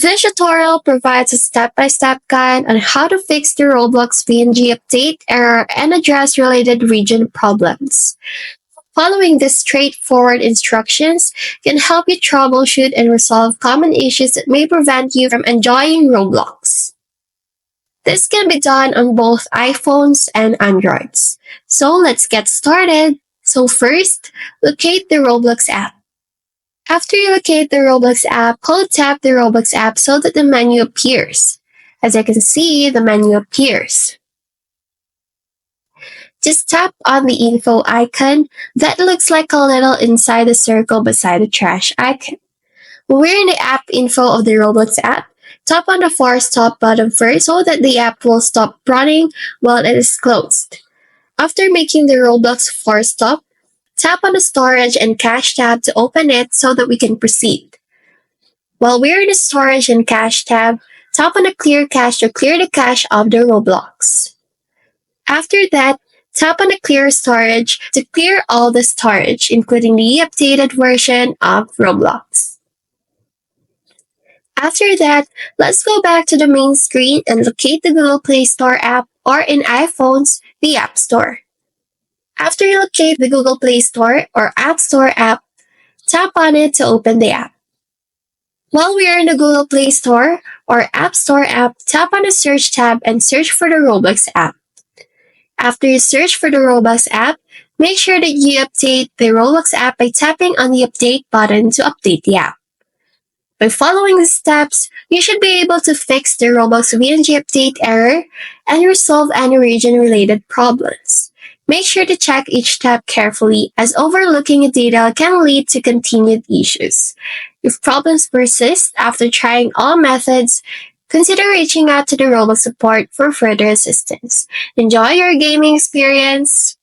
This tutorial provides a step-by-step guide on how to fix the Roblox VNG update error and address related region problems. Following these straightforward instructions can help you troubleshoot and resolve common issues that may prevent you from enjoying Roblox. This can be done on both iPhones and Androids. So let's get started. So first, locate the Roblox app. After you locate the Roblox app, hold tap the Roblox app so that the menu appears. As you can see, the menu appears. Just tap on the info icon that looks like a little inside the circle beside the trash icon. When we're in the app info of the Roblox app, tap on the far stop button first so that the app will stop running while it is closed. After making the Roblox force stop, tap on the storage and cache tab to open it so that we can proceed. While we're in the storage and cache tab, tap on the clear cache to clear the cache of the Roblox. After that, tap on the clear storage to clear all the storage, including the updated version of Roblox. After that, let's go back to the main screen and locate the Google Play Store app, or in iPhones, the App Store. After you locate the Google Play Store or App Store app, tap on it to open the app. While we are in the Google Play Store or App Store app, tap on the Search tab and search for the Roblox app. After you search for the Roblox app, make sure that you update the Roblox app by tapping on the Update button to update the app. By following the steps, you should be able to fix the Roblox VNG update error and resolve any region-related problems. Make sure to check each step carefully, as overlooking a detail can lead to continued issues. If problems persist after trying all methods, consider reaching out to the Roblox support for further assistance. Enjoy your gaming experience!